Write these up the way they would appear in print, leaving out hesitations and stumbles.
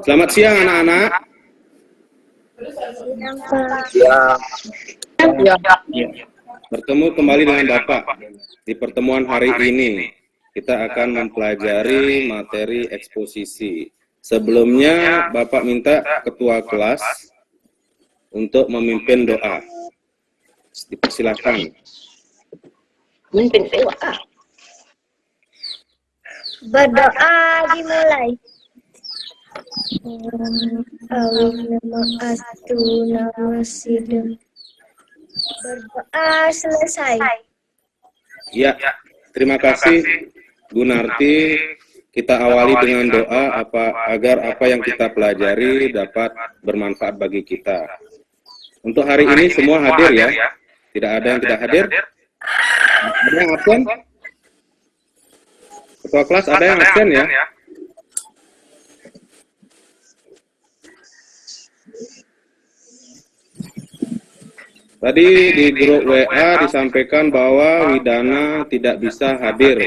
Selamat siang anak-anak. Ya, Bertemu kembali dengan Bapak. Di pertemuan hari ini, kita akan mempelajari materi eksposisi. Sebelumnya, Bapak minta ketua kelas untuk memimpin doa. Dipersilakan. Mimpin doa. Berdoa dimulai. Awin nama astu nama sidem. Berdoa selesai. Ya, terima kasih Gunarti. Kita awali dengan doa agar apa yang kita pelajari dapat bermanfaat bagi kita. Untuk hari ini semua hadir ya. Tidak ada yang tidak hadir. Ada yang absen? Ketua kelas ada yang absen ya? Tadi di grup WA disampaikan bahwa Widana tidak bisa hadir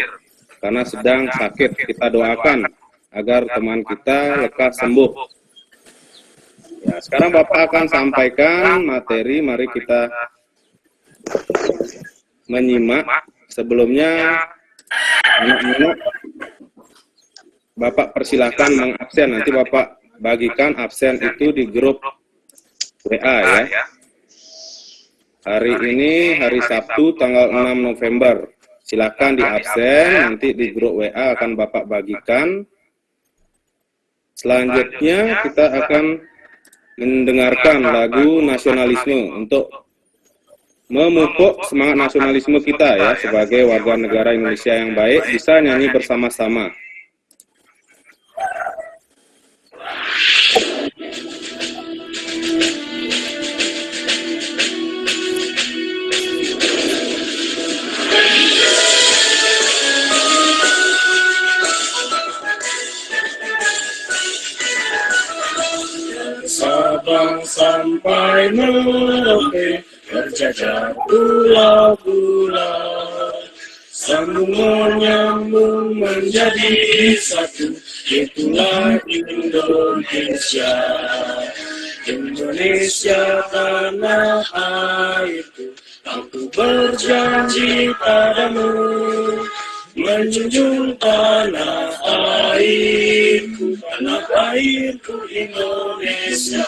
karena sedang sakit. Kita doakan agar teman kita lekas sembuh. Ya, sekarang Bapak akan sampaikan materi, mari kita menyimak. Sebelumnya, anak-anak, Bapak persilahkan mengabsen. Nanti Bapak bagikan absen itu di grup WA ya. Hari ini hari Sabtu tanggal 6 November. Silakan di absen, nanti di grup WA akan Bapak bagikan. Selanjutnya kita akan mendengarkan lagu nasionalisme untuk memupuk semangat nasionalisme kita ya sebagai warga negara Indonesia yang baik, bisa nyanyi bersama-sama. Sabang sampai Merauke berjajar pulau-pulau, sambung menyambung menjadi satu, itulah Indonesia. Indonesia tanah airku, aku berjanji padamu, menjunjung tanah airku Indonesia.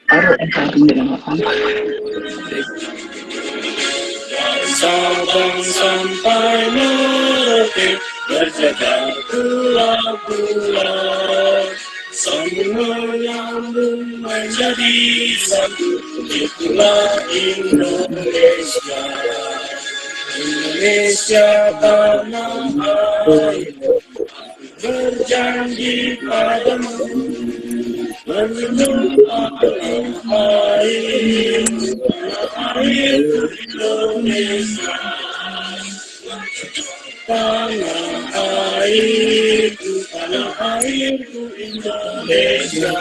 Dari Sabang sampai Merauke berjajar pulau-pulau, sambung menyambung menjadi satu, itulah Indonesia. Indonesia tanah airku, berjanji padamu, menjunjung tanah airku Indonesia. Tanah airku Indonesia.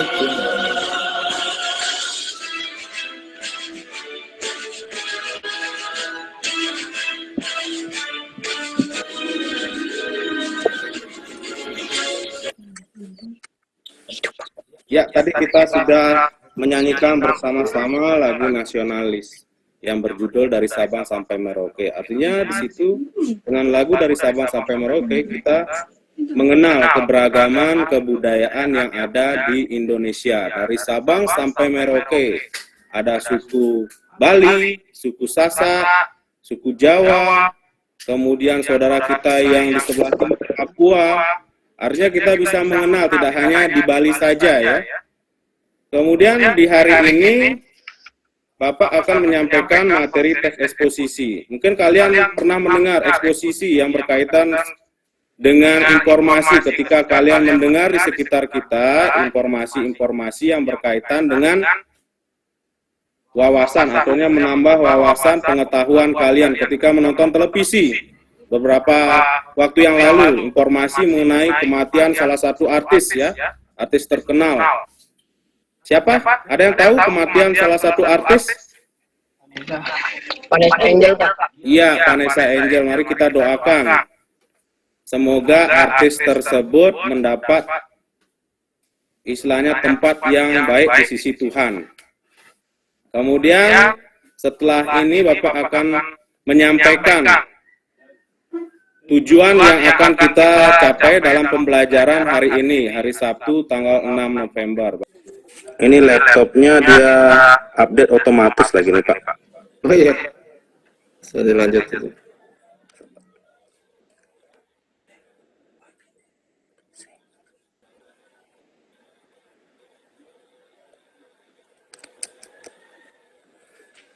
Ya, tadi kita sudah menyanyikan bersama-sama lagu nasionalis yang berjudul Dari Sabang Sampai Merauke. Artinya di situ dengan lagu Dari Sabang Sampai Merauke kita mengenal keberagaman kebudayaan yang ada di Indonesia. Dari Sabang sampai Merauke ada suku Bali, suku Sasak, suku Jawa, kemudian saudara kita yang di sebelah timur Papua. Artinya kita bisa mengenal tidak hanya di Bali saja ya. Kemudian di hari ini Bapak akan menyampaikan materi teks eksposisi. Mungkin kalian pernah mendengar eksposisi yang berkaitan dengan informasi ketika kalian mendengar di sekitar kita informasi-informasi yang berkaitan dengan wawasan, artinya menambah wawasan pengetahuan kalian ketika menonton televisi. Beberapa waktu yang lalu informasi mengenai kematian salah satu artis ya, artis terkenal. Siapa? Ada yang tahu kematian salah satu artis? Vanessa Angel, Pak. Iya, Vanessa Angel, mari kita doakan. Semoga artis tersebut mendapat istilahnya tempat yang baik di sisi Tuhan. Kemudian setelah ini Bapak akan menyampaikan tujuan yang akan kita capai dalam pembelajaran hari ini, hari Sabtu tanggal 6 November. Ini laptopnya dia update otomatis lagi nih Pak. Oh iya, sudah dilanjut.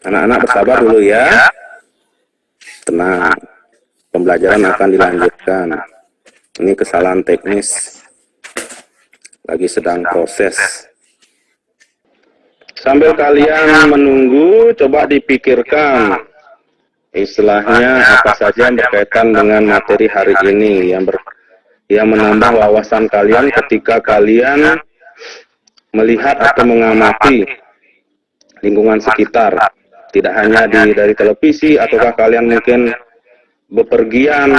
Anak-anak bersabar dulu ya. Tenang. Pembelajaran akan dilanjutkan. Ini kesalahan teknis. Lagi sedang proses. Sambil kalian menunggu, coba dipikirkan istilahnya apa saja yang berkaitan dengan materi hari ini yang menambah wawasan kalian ketika kalian melihat atau mengamati lingkungan sekitar. Tidak hanya dari televisi, ataukah kalian mungkin bepergian.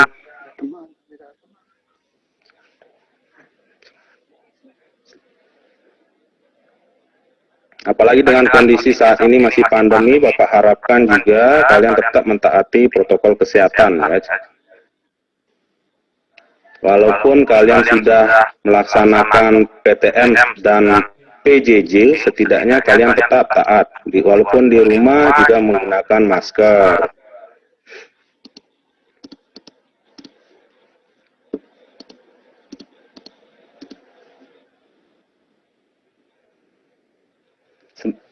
Apalagi dengan kondisi saat ini masih pandemi, Bapak harapkan juga kalian tetap mentaati protokol kesehatan. Ya. Walaupun kalian sudah melaksanakan PTM dan PJJ, setidaknya kalian tetap taat. Walaupun di rumah juga menggunakan masker.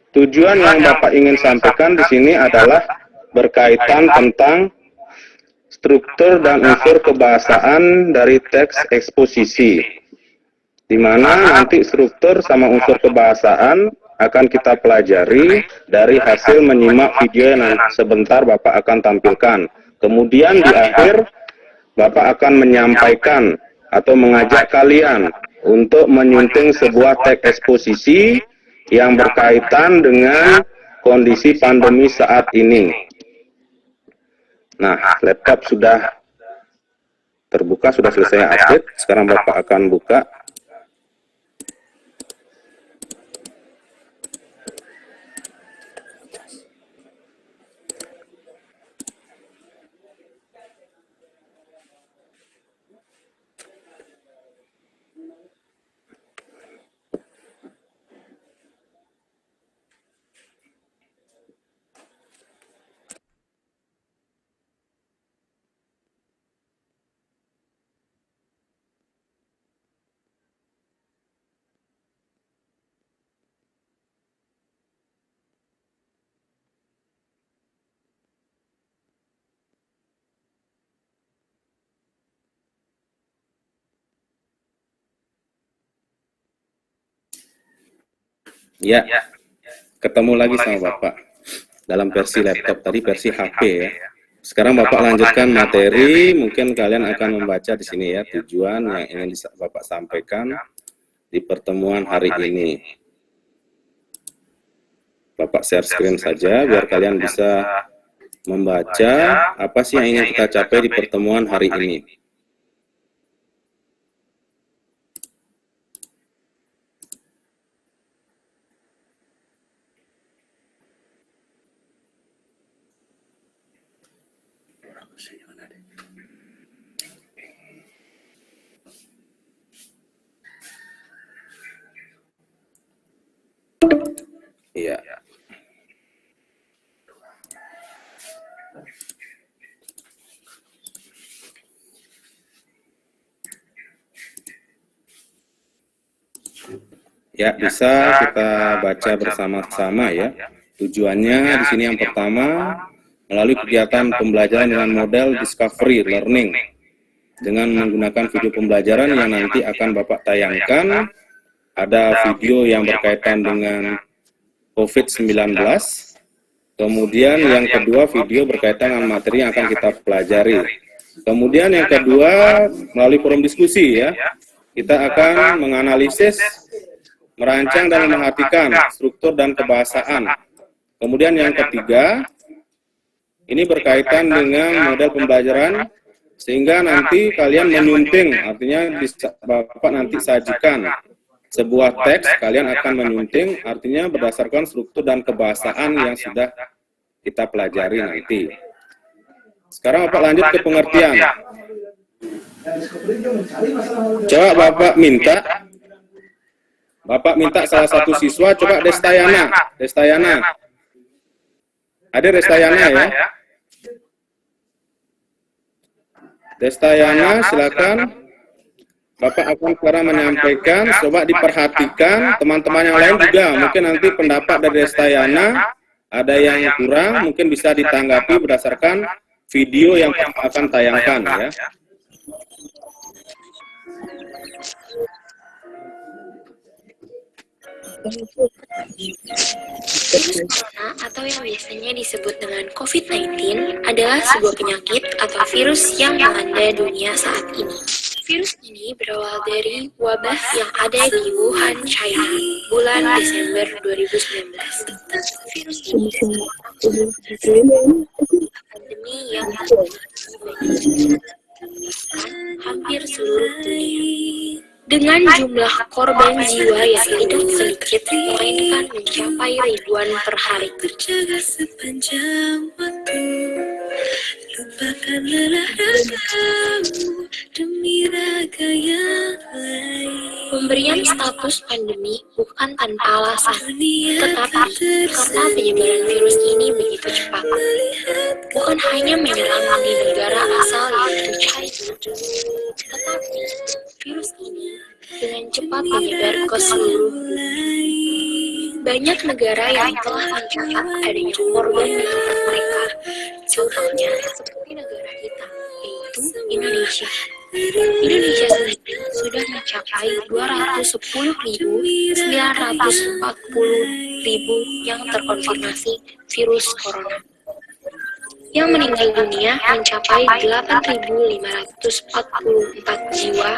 Tujuan yang Bapak ingin sampaikan di sini adalah berkaitan tentang struktur dan unsur kebahasaan dari teks eksposisi, di mana nanti struktur sama unsur kebahasaan akan kita pelajari dari hasil menyimak video yang sebentar Bapak akan tampilkan. Kemudian di akhir Bapak akan menyampaikan atau mengajak kalian untuk menyunting sebuah teks eksposisi yang berkaitan dengan kondisi pandemi saat ini. Nah, laptop sudah terbuka, sudah selesai update. Sekarang Bapak akan buka. Ya, ketemu lagi sama Bapak dalam versi laptop, tadi versi HP ya. Sekarang Bapak lanjutkan materi, mungkin kalian akan membaca di sini ya tujuan yang ingin Bapak sampaikan di pertemuan hari ini. Bapak share screen saja biar kalian bisa membaca apa sih yang ingin kita capai di pertemuan hari ini. Iya. Ya, bisa kita baca bersama-sama ya. Tujuannya di sini yang pertama, melalui kegiatan pembelajaran dengan model discovery learning dengan menggunakan video pembelajaran yang nanti akan Bapak tayangkan. Ada video yang berkaitan dengan COVID-19. Kemudian yang kedua, video berkaitan dengan materi yang akan kita pelajari. Kemudian yang kedua, melalui forum diskusi ya, kita akan menganalisis, merancang dan memperhatikan struktur dan kebahasaan. Kemudian yang ketiga, Ini berkaitan dengan model pembelajaran, sehingga nanti kalian menyunting, artinya Bapak nanti sajikan sebuah teks, kalian akan menyunting, artinya berdasarkan struktur dan kebahasaan yang sudah kita pelajari nanti. Sekarang Bapak lanjut ke pengertian. Coba Bapak minta salah satu siswa, coba Destayana. Ada Destayana ya? Destayana, silakan. Bapak akan sekarang menyampaikan, coba diperhatikan, teman-teman yang lain juga, mungkin nanti pendapat dari Destayana, ada yang kurang, mungkin bisa ditanggapi berdasarkan video yang Bapak akan tayangkan ya. Virus corona atau yang biasanya disebut dengan COVID-19 adalah sebuah penyakit atau virus yang melanda dunia saat ini. Virus ini berawal dari wabah yang ada di Wuhan, China, bulan Desember 2019. Virus ini pandemi yang hampir seluruh dunia. Dengan jumlah korban jiwa yang tidak sedikit, melainkan mencapai ribuan per hari. Terjaga sepanjang waktu, lupakan lelah ragamu demi raga yang lain. Pemberian status pandemi bukan tanpa alasan, tetapi karena penyebaran virus ini begitu cepat. Bukan hanya menyerang di negara asal yaitu China, tetapi virus ini dengan cepat menyebar ke seluruh dunia. Banyak negara yang telah mencatat adanya korban di tempat mereka. Contohnya seperti negara kita, yaitu Indonesia. Indonesia sendiri sudah mencapai 210.940.000 yang terkonfirmasi virus corona. Yang meninggal dunia mencapai 8.544 jiwa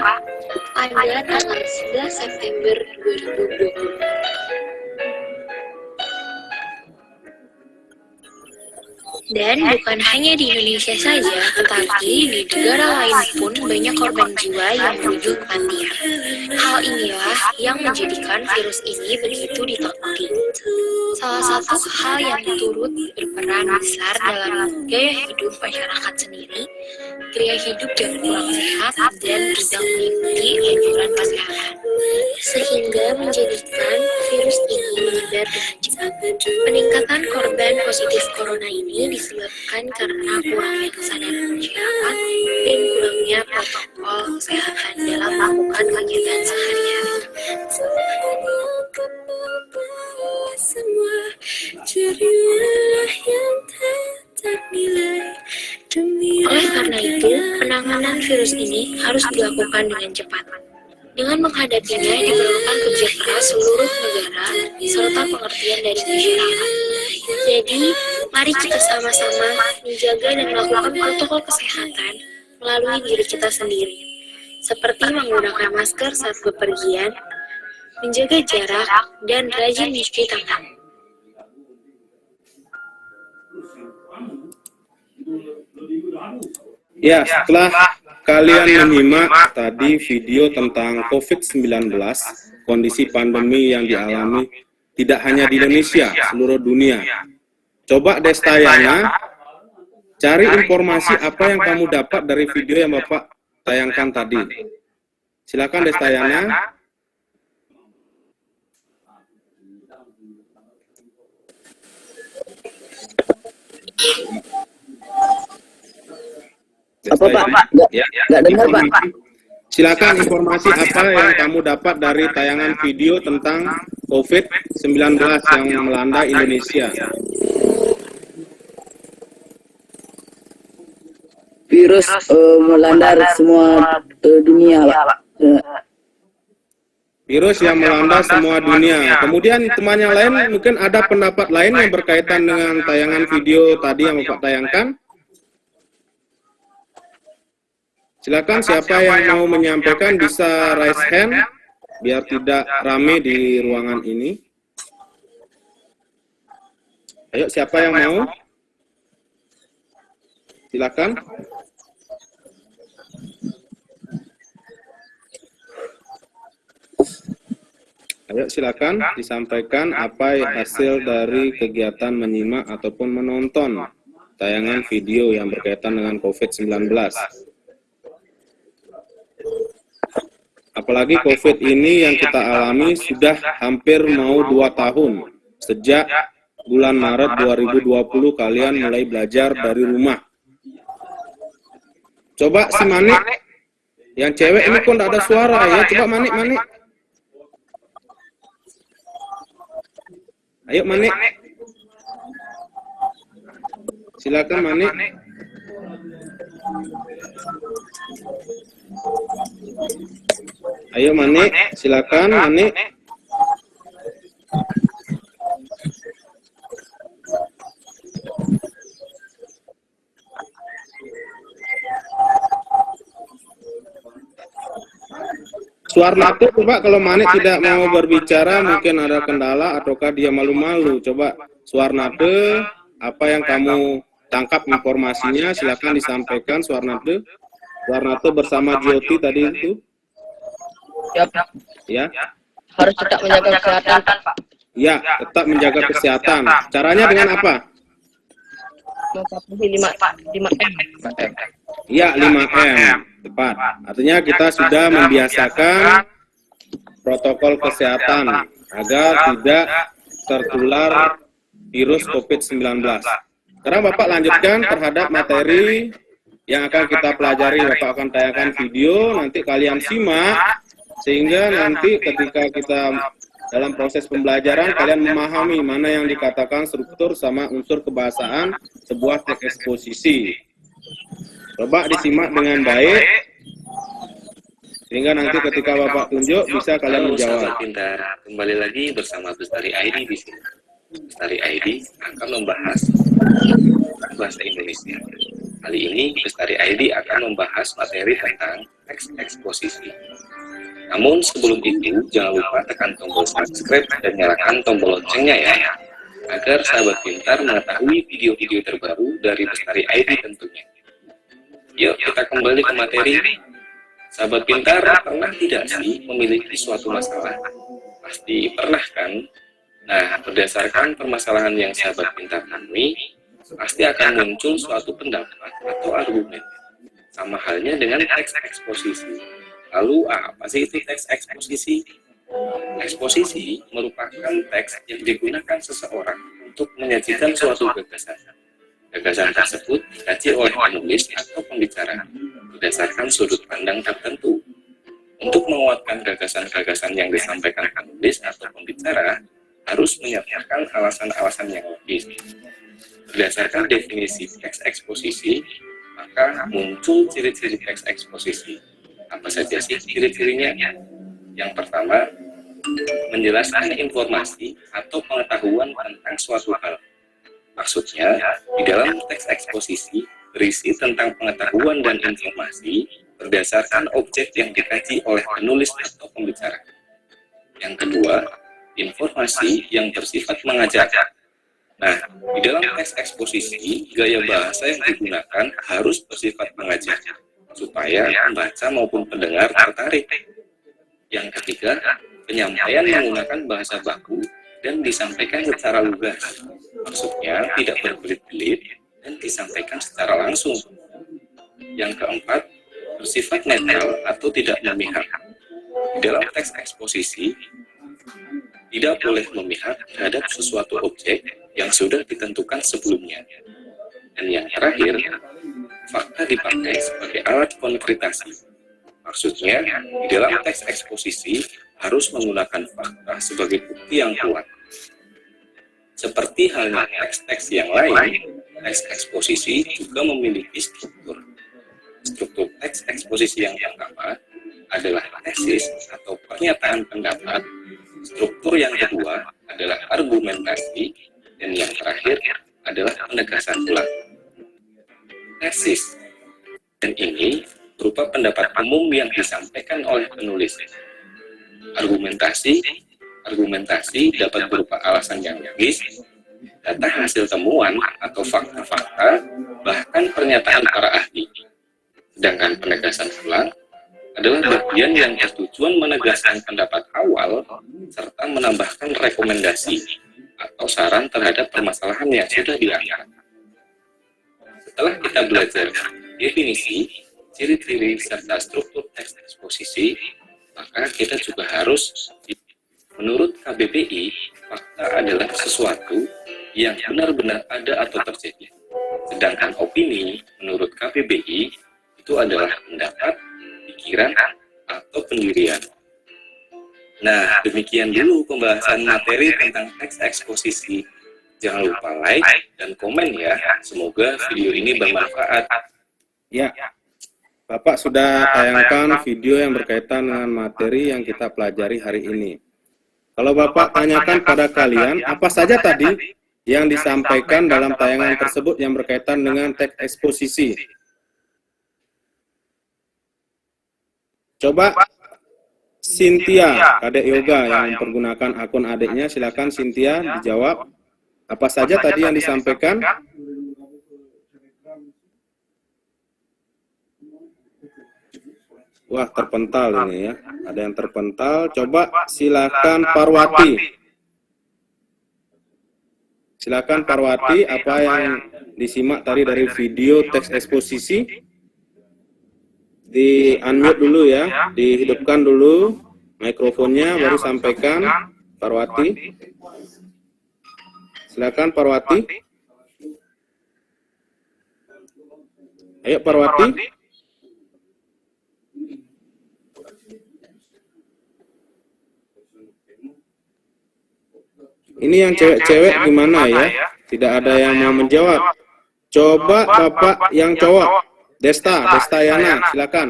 pada tanggal 11 September 2020. Dan bukan hanya di Indonesia saja, tetapi di negara lain pun banyak korban jiwa yang menuju kematian. Hal inilah yang menjadikan virus ini begitu ditakuti. Salah satu hal yang turut berperan besar dalam gaya hidup masyarakat sendiri, gaya hidup yang kurang sehat dan tidak mengikuti anjuran kesehatan, sehingga menjadikan virus ini menyebar dengan cepat. Peningkatan korban positif corona ini disebabkan karena kurangnya kesadaran masyarakat dan kurangnya protokol kesehatan dalam melakukan kegiatan sehari-hari. Oleh karena itu, penanganan virus ini harus dilakukan dengan cepat. Dengan menghadapinya diperlukan kerja keras seluruh negara serta pengertian dari masyarakat. Jadi, mari kita sama-sama menjaga dan melakukan protokol kesehatan melalui diri kita sendiri, seperti menggunakan masker saat bepergian, menjaga jarak, dan rajin mencuci tangan. Ya, setelah kalian menyimak tadi video tentang COVID-19, kondisi pandemi yang dialami tidak hanya di Indonesia, seluruh dunia. Coba Destayana, cari informasi apa yang kamu dapat dari video yang Bapak tayangkan tadi. Silakan Destayana. Apa Pak? Nggak dengar Pak. Silakan informasi apa yang kamu dapat dari tayangan video tentang COVID-19 yang melanda Indonesia. Virus melanda semua dunia Pak. Virus yang melanda semua dunia. Kemudian teman yang lain mungkin ada pendapat lain yang berkaitan dengan tayangan video tadi yang Bapak tayangkan. Silakan siapa yang mau menyampaikan bisa raise hand biar tidak rame di ruangan ini. Ayo siapa yang mau? Silakan. Ayo silakan disampaikan apa hasil dari kegiatan menyimak ataupun menonton tayangan video yang berkaitan dengan COVID-19. Apalagi COVID ini yang kita alami sudah hampir mau 2 tahun. Sejak bulan Maret 2020 kalian mulai belajar dari rumah. Coba si Manik, yang cewek ini kok tidak ada suara ya, coba Manik. Ayo Manik. Silakan Manik. Ayo Manik, silakan Manik. Suarnate coba kalau Manik tidak mau berbicara mungkin ada kendala ataukah dia malu-malu. Coba Suarnate, apa yang kamu tangkap informasinya silakan disampaikan Suarnate. Suarnate bersama Jyoti tadi itu. Ya. Harus tetap menjaga kesehatan, Pak. Ya, tetap menjaga kesehatan. Caranya dengan apa? Mematuhi 5M. Ya, 5M. Tepat. Artinya kita sudah membiasakan protokol kesehatan agar tidak tertular virus COVID-19. Sekarang Bapak lanjutkan terhadap materi yang akan kita pelajari. Bapak akan tayangkan video, nanti kalian simak, sehingga nanti ketika kita dalam proses pembelajaran, kalian memahami mana yang dikatakan struktur sama unsur kebahasaan sebuah teks eksposisi. Coba disimak dengan baik, sehingga nanti ketika Bapak tunjuk, bisa kalian menjawab. Sahabat Pintar, kembali lagi bersama Bestari ID di sini. Bestari ID akan membahas bahasa Indonesia. Kali ini Bestari ID akan membahas materi tentang teks eksposisi. Namun sebelum itu, jangan lupa tekan tombol subscribe dan nyalakan tombol loncengnya ya, agar sahabat pintar mengetahui video-video terbaru dari Bestari ID tentunya. Yuk kita kembali ke materi. Sahabat pintar, pernah tidak sih memiliki suatu masalah? Pasti pernah kan? Nah, berdasarkan permasalahan yang sahabat pintar temui, pasti akan muncul suatu pendapat atau argumen. Sama halnya dengan teks eksposisi. Lalu apa sih itu teks eksposisi? Eksposisi merupakan teks yang digunakan seseorang untuk menyajikan suatu gagasan. Gagasan tersebut dikaji oleh penulis atau pembicara berdasarkan sudut pandang tertentu. Untuk menguatkan gagasan-gagasan yang disampaikan penulis atau pembicara, harus menyatakan alasan-alasan yang logis. Berdasarkan definisi teks eksposisi, maka muncul ciri-ciri teks eksposisi. Apa saja sih ciri-cirinya? Yang pertama, menjelaskan informasi atau pengetahuan tentang suatu hal. Maksudnya, di dalam teks eksposisi berisi tentang pengetahuan dan informasi berdasarkan objek yang dikaji oleh penulis atau pembicara. Yang kedua, informasi yang bersifat mengajak. Nah, di dalam teks eksposisi, gaya bahasa yang digunakan harus bersifat mengajak, supaya pembaca maupun pendengar tertarik. Yang ketiga, penyampaian menggunakan bahasa baku dan disampaikan secara lugas. Maksudnya tidak berbelit-belit dan disampaikan secara langsung. Yang keempat, bersifat netral atau tidak memihak. Di dalam teks eksposisi, tidak boleh memihak terhadap sesuatu objek yang sudah ditentukan sebelumnya. Dan yang terakhir, fakta dipakai sebagai alat konkretasi. Maksudnya, di dalam teks eksposisi harus menggunakan fakta sebagai bukti yang kuat. Seperti halnya teks-teks yang lain, teks eksposisi juga memiliki struktur. Struktur teks eksposisi yang pertama adalah tesis atau pernyataan pendapat. Struktur yang kedua adalah argumentasi, dan yang terakhir adalah penegasan ulang. Tesis, dan ini berupa pendapat umum yang disampaikan oleh penulis. Argumentasi dapat berupa alasan yang logis, data hasil temuan atau fakta-fakta, bahkan pernyataan para ahli. Sedangkan penegasan ulang adalah bagian yang bertujuan menegaskan pendapat awal serta menambahkan rekomendasi atau saran terhadap permasalahan yang sudah diangkat. Setelah kita belajar definisi, ciri-ciri serta struktur teks eksposisi, maka kita juga harus, menurut KBBI, fakta adalah sesuatu yang benar-benar ada atau terjadi. Sedangkan opini, menurut KBBI, itu adalah pendapat, pikiran, atau pendirian. Nah, demikian dulu pembahasan materi tentang teks eksposisi. Jangan lupa like dan komen ya. Semoga video ini bermanfaat. Ya, Bapak sudah tayangkan video yang berkaitan dengan materi yang kita pelajari hari ini. Kalau Bapak tanyakan pada kalian, apa saja tadi yang disampaikan dalam tayangan tersebut yang berkaitan dengan teks eksposisi? Coba Cynthia, adik yoga yang mempergunakan akun adiknya, silakan Cynthia dijawab. Apa saja tadi yang disampaikan? Wah, terpental ini ya. Ada yang terpental. Coba silakan Parwati. Silakan Parwati, apa yang disimak tadi dari video teks eksposisi? Di unmute dulu ya, dihidupkan dulu mikrofonnya, baru sampaikan. Parwati, silakan Parwati. Ayo Parwati. Ini yang cewek-cewek gimana ya? Tidak ada yang mau menjawab. Coba Bapak yang cowok. Desta Yana, silakan.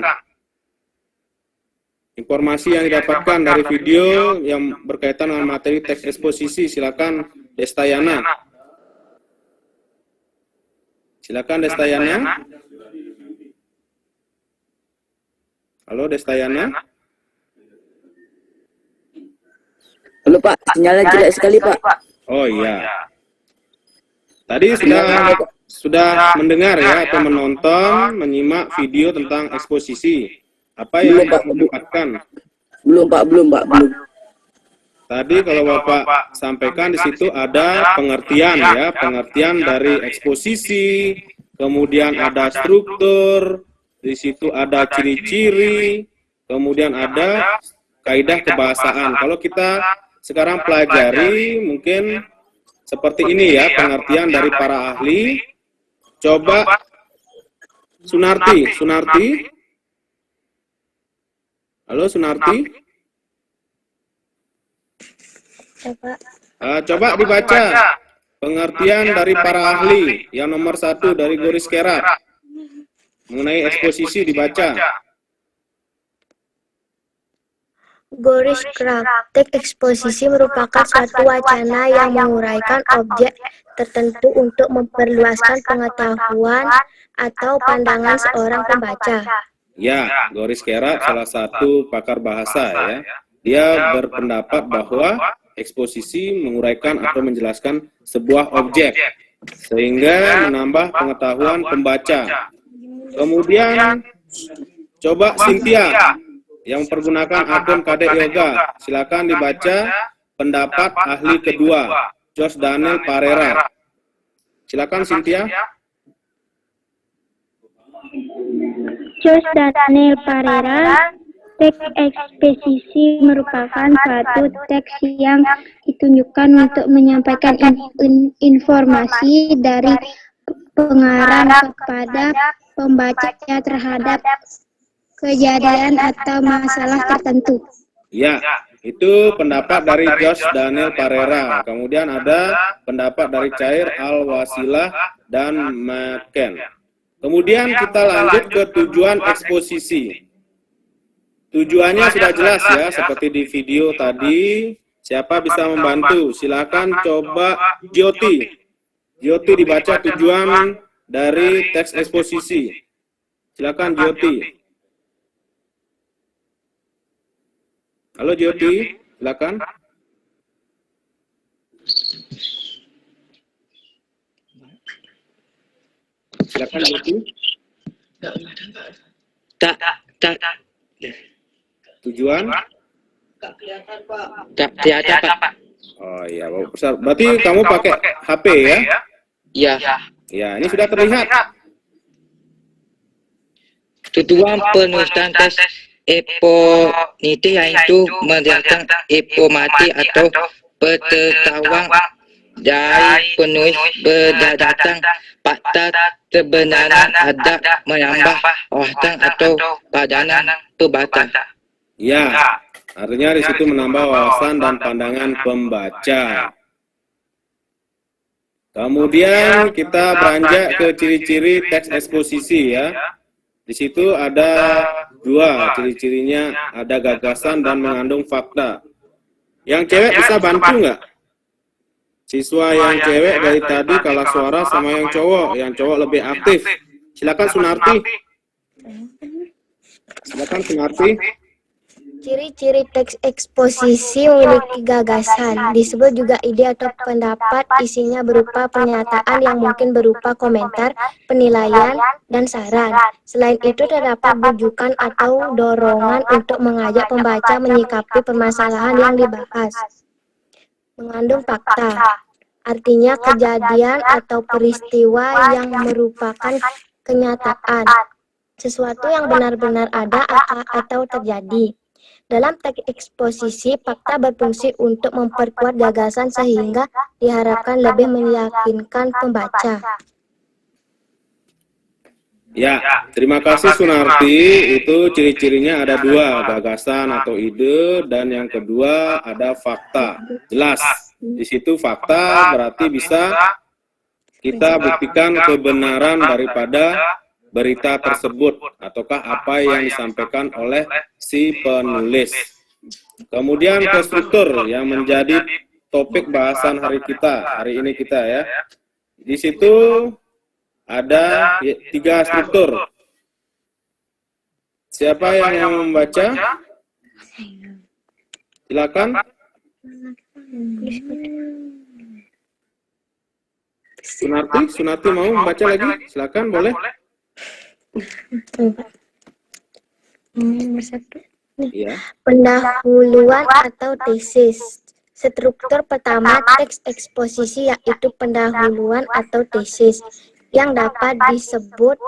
Informasi yang didapatkan dari video yang berkaitan dengan materi teks eksposisi, silakan Desta Yana. Silakan Desta Yana. Halo Desta Yana. Halo Pak, sinyalnya jelek sekali Pak. Oh iya. Tadi sudah mendengar ya atau menonton, menyimak video tentang eksposisi. Apa yang didapatkan? Belum Pak. Tadi kalau Bapak sampaikan di situ ada pengertian ya, pengertian dari eksposisi, kemudian ada struktur, di situ ada ciri-ciri, kemudian ada kaidah kebahasaan. Kalau kita sekarang pelajari mungkin seperti ini ya, pengertian dari para ahli. Coba Sunarti. Halo Sunarti. Coba dibaca pengertian dari para ahli yang nomor 1 dari Goris Kerat mengenai eksposisi, dibaca. Goris Kerat, teks eksposisi merupakan suatu wacana yang menguraikan objek tertentu untuk memperluaskan pengetahuan atau pandangan seorang pembaca. Ya, Goris Kerat salah satu pakar bahasa ya. Dia berpendapat bahwa eksposisi menguraikan atau menjelaskan sebuah objek sehingga menambah pengetahuan pembaca. Kemudian coba Cynthia yang mempergunakan akun Kadek Yoga, silakan dibaca pendapat ahli kedua, Jos Daniel Parera. Silakan Cynthia. Jos Daniel Parera, teks eksposisi merupakan suatu teks yang ditunjukkan untuk menyampaikan informasi dari pengarang kepada pembaca terhadap kejadian atau masalah tertentu. Ya, itu pendapat dari Jos Daniel Parera. Kemudian ada pendapat dari Cair Al-Wasilah dan McKen. Kemudian kita lanjut ke tujuan eksposisi. Tujuannya sudah jelas ya, seperti di video tadi. Siapa bisa membantu? Silakan coba Jyoti. Jyoti dibaca tujuan dari teks eksposisi. Silakan Jyoti. Halo Jyoti, silakan. Silakan Lutfi. Tak Tujuan? kelihatan Pak. Oh iya, berarti kamu pakai HP ya? Ya. Ya, ini sudah terlihat. Tujuan penulisan tes eponiti yaitu menjelaskan informasi atau pengetahuan dari penulis berdasarkan fakta kebenaran ada menambah wawasan atau padanan pembaca. Ya, artinya di situ menambah wawasan dan pandangan pembaca. Kemudian kita beranjak ke ciri-ciri teks eksposisi ya. Di situ ada dua ciri-cirinya, ada gagasan dan mengandung fakta. Yang cewek bisa bantu nggak? Siswa yang cewek dari tadi kalah suara sama yang cowok lebih aktif. Silakan Sunarti. Silakan Sunarti. Ciri-ciri teks eksposisi memiliki gagasan, disebut juga ide atau pendapat, isinya berupa pernyataan yang mungkin berupa komentar, penilaian, dan saran. Selain itu terdapat bujukan atau dorongan untuk mengajak pembaca menyikapi permasalahan yang dibahas. Mengandung fakta, artinya kejadian atau peristiwa yang merupakan kenyataan, sesuatu yang benar-benar ada atau terjadi. Dalam teks eksposisi, fakta berfungsi untuk memperkuat gagasan sehingga diharapkan lebih meyakinkan pembaca. Ya, terima kasih Sunarti. Itu ciri-cirinya ada dua, gagasan atau ide, dan yang kedua ada fakta. Jelas, di situ fakta berarti bisa kita buktikan kebenaran daripada berita tersebut ataukah apa yang disampaikan oleh si penulis. Kemudian ke struktur yang menjadi topik bahasan hari ini kita ya. Di situ ada 3 struktur. Siapa yang membaca? Silakan. Sunarti mau membaca lagi? Silakan, boleh. Nomor 1. Iya. Pendahuluan atau tesis. Struktur pertama teks eksposisi yaitu pendahuluan atau tesis yang dapat disebut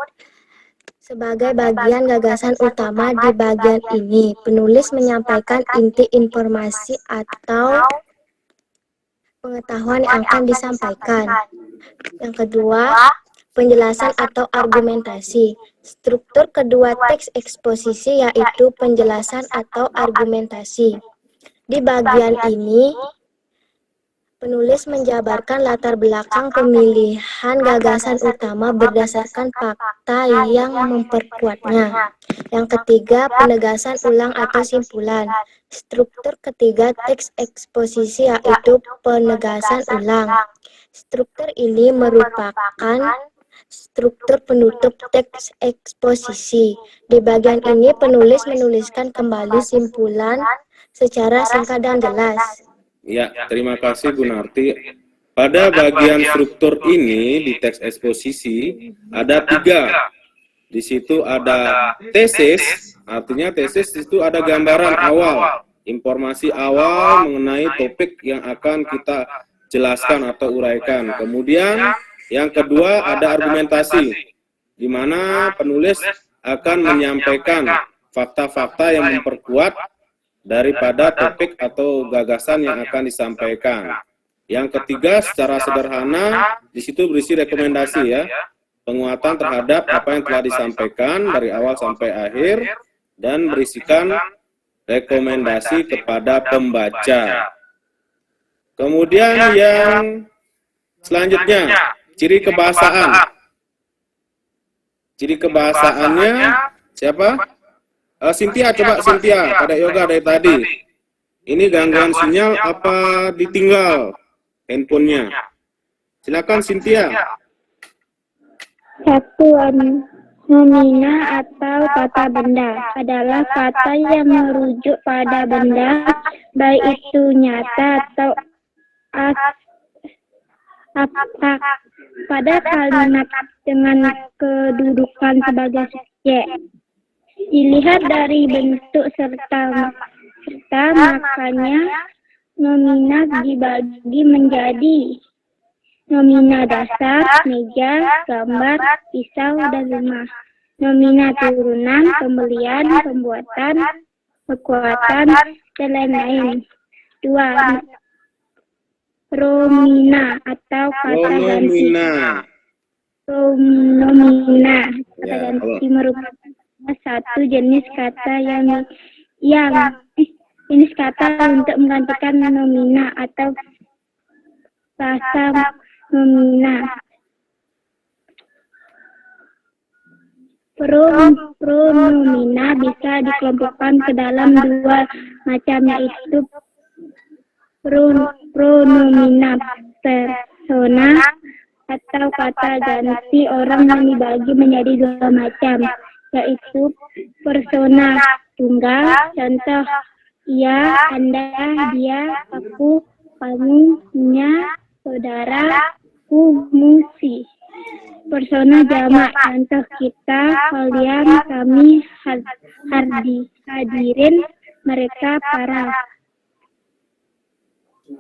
sebagai bagian gagasan utama. Di bagian ini, penulis menyampaikan inti informasi atau pengetahuan yang akan disampaikan. Yang kedua, penjelasan atau argumentasi. Struktur kedua teks eksposisi yaitu penjelasan atau argumentasi. Di bagian ini, penulis menjabarkan latar belakang pemilihan gagasan utama berdasarkan fakta yang memperkuatnya. Yang ketiga, penegasan ulang atau simpulan. Struktur ketiga teks eksposisi yaitu penegasan ulang. Struktur ini merupakan struktur penutup teks eksposisi. Di bagian ini, penulis menuliskan kembali simpulan secara singkat dan jelas. Ya, terima kasih Gunarti. Pada bagian struktur ini di teks eksposisi ada 3. Di situ ada tesis, artinya tesis itu ada gambaran awal, informasi awal mengenai topik yang akan kita jelaskan atau uraikan. Kemudian yang kedua ada argumentasi, di mana penulis akan menyampaikan fakta-fakta yang memperkuat daripada topik atau gagasan yang akan disampaikan. Yang ketiga, secara sederhana, di situ berisi rekomendasi ya, penguatan terhadap apa yang telah disampaikan dari awal sampai akhir, dan berisikan rekomendasi kepada pembaca. Kemudian yang selanjutnya, ciri kebahasaan. Ciri kebahasaannya siapa? Cynthia, coba Cynthia, pada yoga dari tadi. Ini gangguan sinyal apa ditinggal handphonenya? Silakan Cynthia. 1. Nomina atau kata benda adalah kata yang merujuk pada benda, baik itu nyata atau Apa pada kalimat dengan kedudukan sebagai subjek. Dilihat dari bentuk serta makanya nomina dibagi menjadi nomina dasar, meja, gambar, pisau, dan rumah. Nomina turunan, pembelian, pembuatan, kekuatan, dan lain-lain. 2. Promina atau kata ganti. Pronomina kata ganti merupakan satu jenis kata yang jenis kata untuk menggantikan nomina atau rasa nomina. Pronomina bisa dikelompokkan ke dalam dua macam, yaitu pronomina persona atau kata ganti orang yang dibagi menjadi dua macam, yaitu persona tunggal, contoh ia, anda, dia, aku, kamu, nya, saudara, ku, musi. Persona jamak, contoh kita, kalian, kami, hadirin, mereka, para.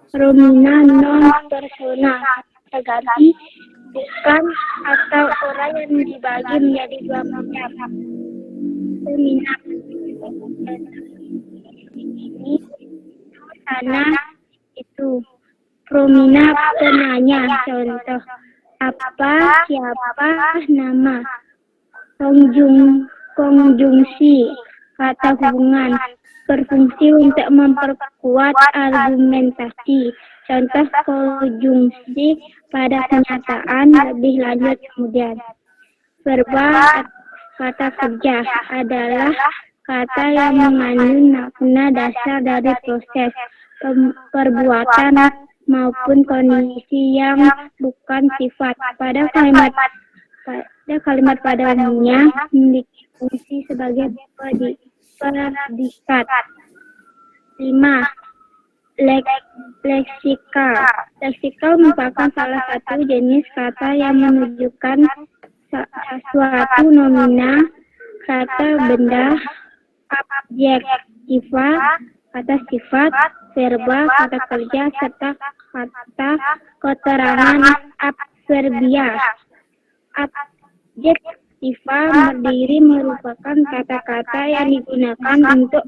Promina non persona terganti bukan atau orang yang dibagi menjadi dua macam. Promina ini sana itu. Promina penanya, contoh apa, siapa, nama. Konjungsi kata hubungan berfungsi untuk memperkuat argumentasi. Contoh konjungsi pada kenyataan lebih lanjut kemudian. Verba kata kerja adalah kata yang mengandung makna dasar dari proses perbuatan maupun kondisi yang bukan sifat. Pada kalimat pada umumnya memiliki fungsi sebagai predikat. 5. Leksikal. Leksikal merupakan salah satu jenis kata yang menunjukkan suatu nomina, kata benda, adjektiva, kata sifat, verba, kata kerja, serta kata keterangan adverbial. Adjektiva berdiri merupakan kata-kata yang digunakan untuk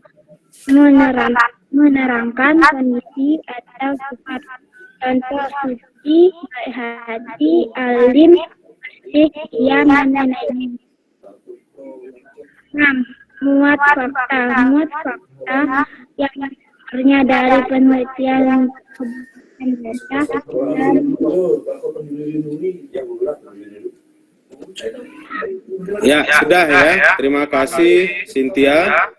menerangkan kondisi atau sifat. Contoh suci, baik hati, alim, bersih, diam, dan lain-lain. 6. Muat fakta. Muat fakta yang sumbernya dari penelitian data dan Ya, sudah ya. Terima kasih Cynthia.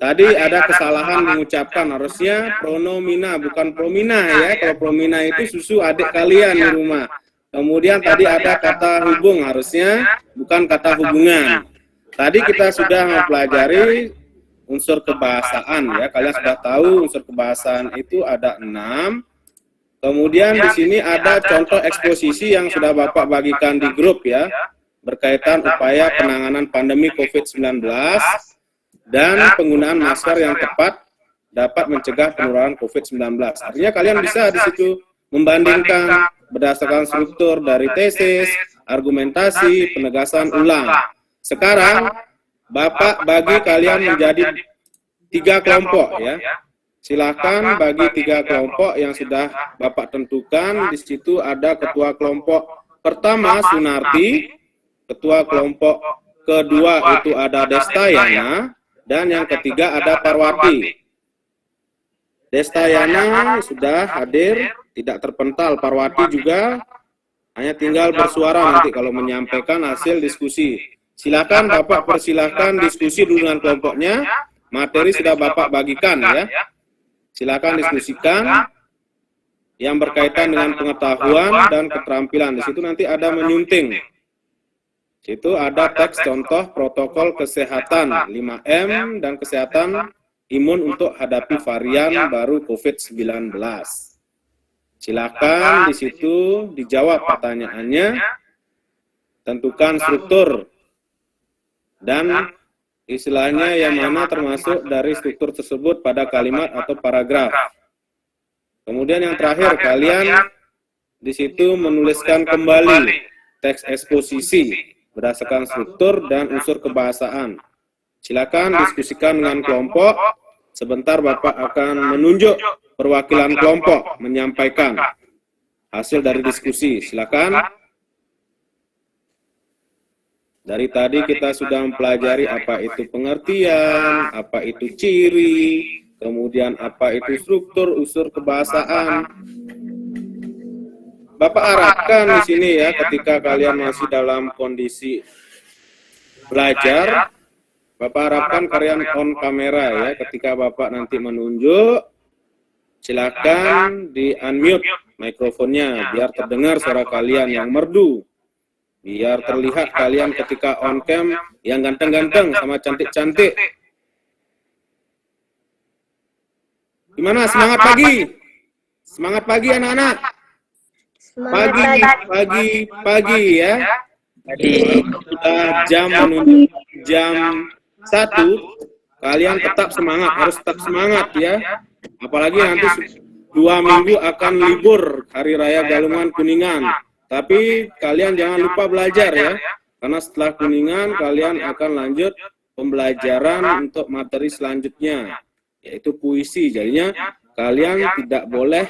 Tadi ada kesalahan mengucapkan, harusnya pronomina bukan promina ya. Kalau promina itu susu adik kalian di rumah. Kemudian tadi ada kata hubung, harusnya bukan kata hubungan. Tadi kita sudah mempelajari unsur kebahasaan ya. Kalian sudah tahu unsur kebahasaan itu ada 6. Kemudian di sini ada contoh eksposisi yang sudah Bapak bagikan di grup ya, berkaitan upaya penanganan pandemi COVID-19 dan penggunaan masker yang tepat dapat mencegah penularan COVID-19. Artinya kalian bisa di situ membandingkan berdasarkan struktur dari tesis, argumentasi, penegasan ulang. Sekarang Bapak bagi kalian menjadi 3 kelompok ya. Silakan bagi 3 kelompok yang sudah Bapak tentukan. Di situ ada ketua kelompok pertama Sunarti, ketua kelompok kedua itu ada Destayana, dan yang ketiga ada Parwati. Destayana sudah hadir, tidak terpental. Parwati juga hanya tinggal bersuara nanti kalau menyampaikan hasil diskusi. Silakan Bapak persilahkan diskusi dulu dengan kelompoknya. Materi sudah Bapak bagikan ya. Silakan diskusikan yang berkaitan dengan pengetahuan dan keterampilan. Di situ nanti ada menyunting. Di situ ada teks contoh protokol kesehatan 5M dan kesehatan imun untuk hadapi varian baru COVID-19. Silakan di situ dijawab pertanyaannya, tentukan struktur dan istilahnya yang mana termasuk dari struktur tersebut pada kalimat atau paragraf. Kemudian yang terakhir, kalian di situ menuliskan kembali teks eksposisi berdasarkan struktur dan unsur kebahasaan. Silakan diskusikan dengan kelompok. Sebentar Bapak akan menunjuk perwakilan kelompok menyampaikan hasil dari diskusi. Silakan. Dari tadi kita sudah mempelajari apa itu pengertian, apa itu ciri, kemudian apa itu struktur, unsur kebahasaan. Bapak harapkan di sini ya, ketika kalian masih dalam kondisi belajar, Bapak harapkan kalian on kamera ya, ketika Bapak nanti menunjuk, silakan di-unmute mikrofonnya, biar terdengar suara kalian yang merdu, biar terlihat kalian ketika on cam yang ganteng-ganteng sama cantik-cantik. Gimana, semangat pagi? Semangat pagi anak-anak? Pagi ya. Sudah jam menunjuk jam 1, kalian tetap semangat, harus tetap semangat ya. Apalagi nanti 2 minggu akan libur Hari Raya Galungan Kuningan. Tapi kalian jangan lupa belajar ya, karena setelah Kuningan kalian akan lanjut pembelajaran untuk materi selanjutnya, yaitu puisi. Jadinya kalian tidak boleh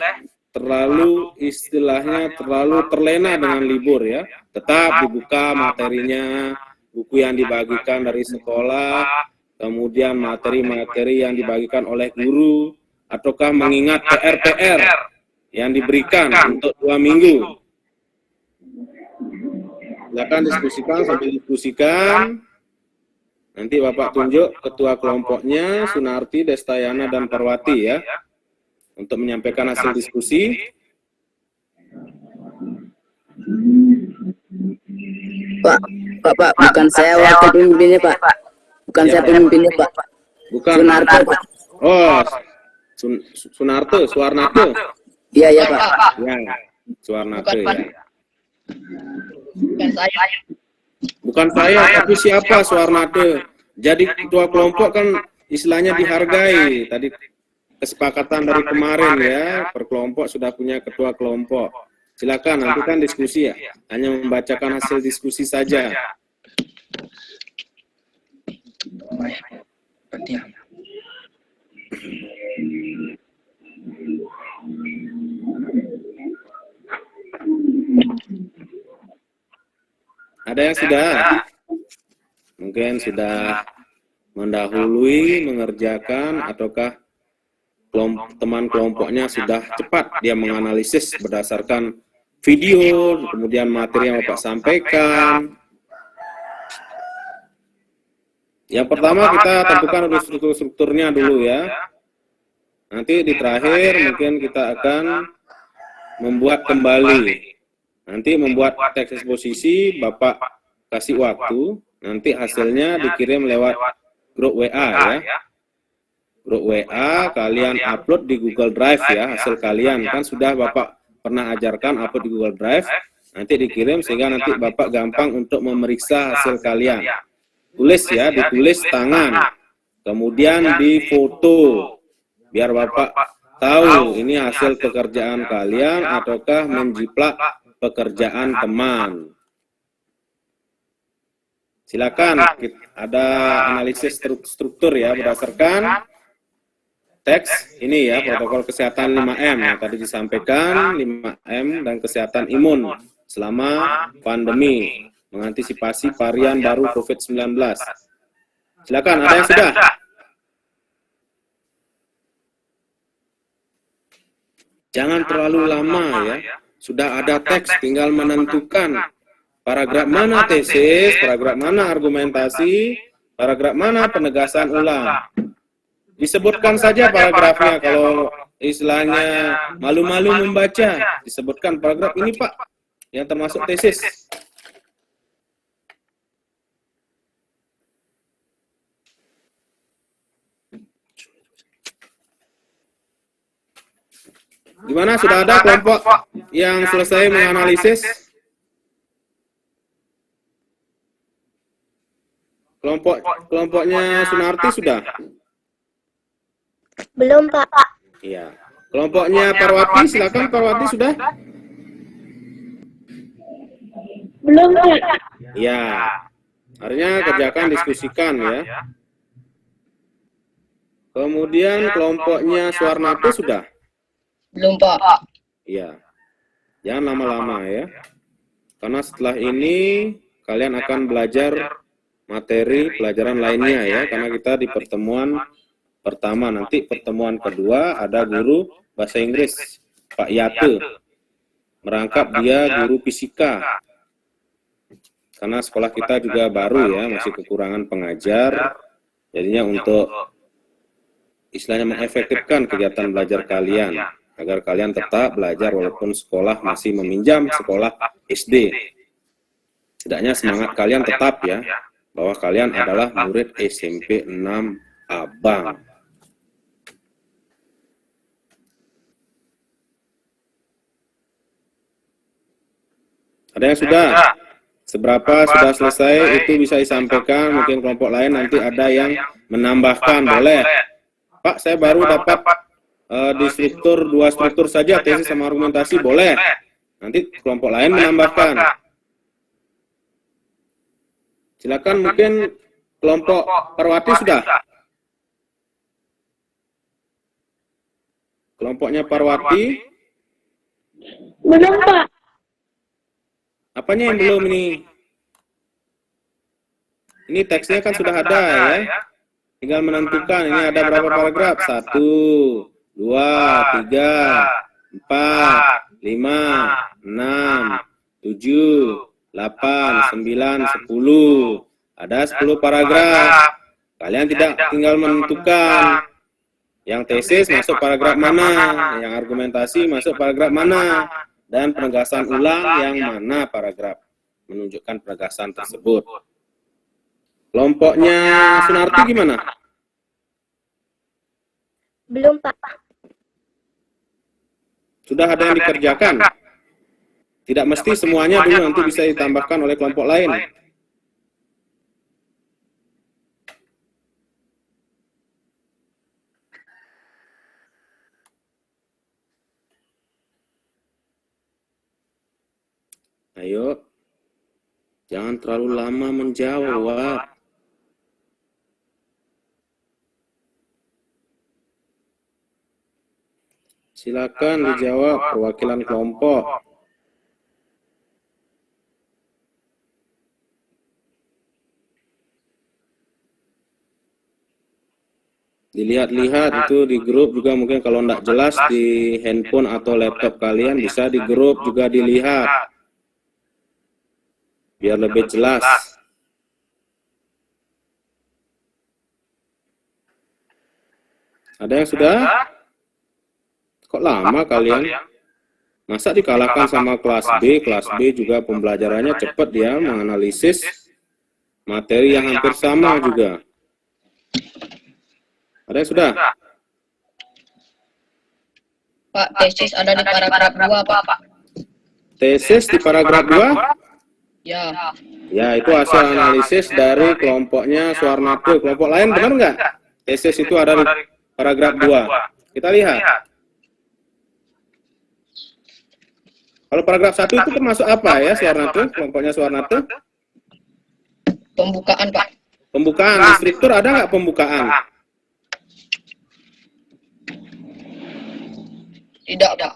terlalu istilahnya terlalu terlena dengan libur ya. Tetap dibuka materinya, buku yang dibagikan dari sekolah, kemudian materi-materi yang dibagikan oleh guru, ataukah mengingat PR-PR yang diberikan untuk 2 minggu. Silakan diskusikan, sambil diskusikan. Nanti Bapak tunjuk ketua kelompoknya, Sunarti, Destayana, dan Parwati ya, untuk menyampaikan hasil diskusi. Pak, bukan saya wakil pemimpinnya, Pak. Bukan saya pemimpinnya, Pak. Bukan. Sunarto, Pak. Oh, Sunarto, Suwarnate. Iya, Pak. Ya, Suwarnate ya. Bukan saya. Bukan saya, tapi siapa Suwarnate? Jadi ketua kelompok kan istilahnya dihargai. Tadi kesepakatan dari kemarin ya, per kelompok sudah punya ketua kelompok. Silakan, nanti kan diskusi ya, hanya membacakan hasil diskusi saja. Ada yang sudah? Mungkin sudah mendahului mengerjakan, ataukah teman kelompoknya sudah cepat dia menganalisis berdasarkan video, kemudian materi yang Bapak sampaikan. Yang pertama kita tentukan dulu strukturnya dulu ya. Nanti di terakhir mungkin kita akan membuat kembali. Nanti membuat teks eksposisi, Bapak kasih waktu, nanti hasilnya dikirim lewat grup WA ya. Grup WA, kalian upload di Google Drive ya, hasil kalian. Kan sudah Bapak pernah ajarkan upload di Google Drive, nanti dikirim sehingga nanti Bapak gampang untuk memeriksa hasil kalian. Tulis ya, ditulis tangan, kemudian difoto, biar Bapak tahu ini hasil pekerjaan kalian ataukah menjiplak pekerjaan teman. Silakan, ada analisis struktur ya berdasarkan teks ini ya, protokol kesehatan 5M yang tadi disampaikan, 5M dan kesehatan imun selama pandemi, mengantisipasi varian baru COVID-19. Silakan, ada yang sudah? Jangan terlalu lama ya, sudah ada teks, tinggal menentukan paragraf mana tesis, paragraf mana argumentasi, paragraf mana penegasan ulang. Disebutkan saja paragrafnya, kalau istilahnya malu-malu membaca, disebutkan paragraf ini Pak, yang termasuk tesis. Gimana, sudah ada kelompok yang selesai menganalisis? Kelompoknya Sunarti sudah? Belum, Pak. Iya. Kelompoknya Parwati, silakan Parwati sudah? Belum, Pak. Iya. Artinya kerjakan, diskusikan ya. Kemudian kelompoknya Suwarnati sudah? Belum, Pak. Iya. Jangan lama-lama ya. Karena setelah ini kalian akan belajar materi pelajaran lainnya ya. Karena kita di pertemuan pertama, nanti pertemuan kedua ada guru bahasa Inggris, Pak Yate. Merangkap dia guru fisika. Karena sekolah kita juga baru ya, masih kekurangan pengajar. Jadinya untuk istilahnya mengefektifkan kegiatan belajar kalian, agar kalian tetap belajar walaupun sekolah masih meminjam sekolah SD. Setidaknya semangat kalian tetap ya, bahwa kalian adalah murid SMP 6 Abang. Ada yang sudah? Seberapa sudah selesai itu bisa disampaikan, mungkin kelompok lain nanti ada yang menambahkan, boleh. Pak, saya baru dapat di struktur, 2 struktur saja, tesis sama argumentasi, boleh. Nanti kelompok lain menambahkan. Silakan, mungkin kelompok Parwati sudah? Kelompoknya Parwati? Belum, Pak. Apanya yang belum ini? Ini teksnya kan sudah ada ya. Tinggal menentukan ini ada berapa paragraf? 1, 2, 3, 4, 5, 6, 7, 8, 9, 10. Ada 10 paragraf. Kalian tidak tinggal menentukan. Yang tesis masuk paragraf mana, yang argumentasi masuk paragraf mana, dan penegasan ulang yang mana paragraf menunjukkan penegasan tersebut. Kelompoknya Sunarti gimana? Belum, Pak. Sudah ada yang dikerjakan? Tidak mesti semuanya dulu, nanti bisa ditambahkan oleh kelompok lain. Ayo, jangan terlalu lama menjawab. Silakan dijawab perwakilan kelompok. Dilihat-lihat itu di grup juga, mungkin kalau tidak jelas di handphone atau laptop kalian bisa di grup juga dilihat. Biar lebih jelas. Ada yang sudah? Kok lama kalian? Masa dikalahkan sama kelas B? Kelas B juga pembelajarannya cepat dia menganalisis materi yang hampir sama juga. Ada yang sudah? Pak, tesis ada di paragraf 2, Pak. Tesis di paragraf 2? Ya. Ya, itu hasil analisis dari kelompoknya Suwarnati. Kelompok lain benar nggak? Tesis itu ada di paragraf 2. Kita lihat. Kalau paragraf 1 itu termasuk apa ya, Suwarnati? Kelompoknya Suwarnati? Pembukaan, Pak. Pembukaan. Di struktur ada nggak pembukaan? Tidak, Pak.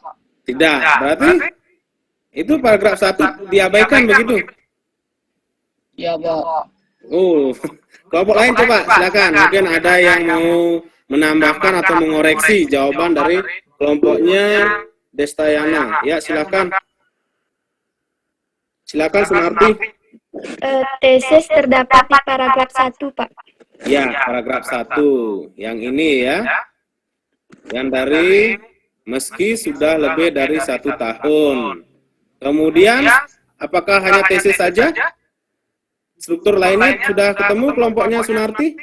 Tidak. Berarti itu paragraf 1 diabaikan begitu? Ya, Pak. Oh, kelompok lain coba silakan. Mungkin ada yang mau menambahkan atau mengoreksi jawaban dari kelompoknya Destayana. Ya, silakan. Silakan Sunarti. Tesis terdapat di paragraf 1, Pak. Ya, paragraf 1. Yang ini ya. Yang dari meski sudah lebih dari 1 tahun. Kemudian, apakah hanya tesis saja? Struktur lainnya sudah ketemu kelompoknya Sunarti?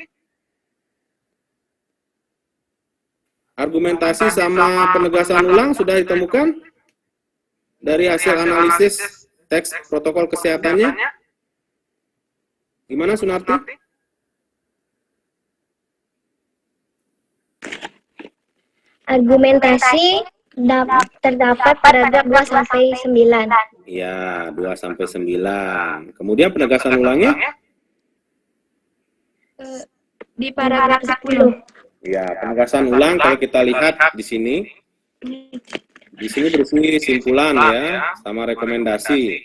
Argumentasi sama penegasan ulang sudah ditemukan dari hasil analisis teks protokol kesehatannya. Gimana Sunarti? Argumentasi terdapat paragraf 2 sampai 9. Ya, 2 sampai 9. Kemudian penegasan ulangnya? Di paragraf 10. Ya, penegasan ulang kalau kita lihat di sini. Di sini berisi simpulan ya, sama rekomendasi.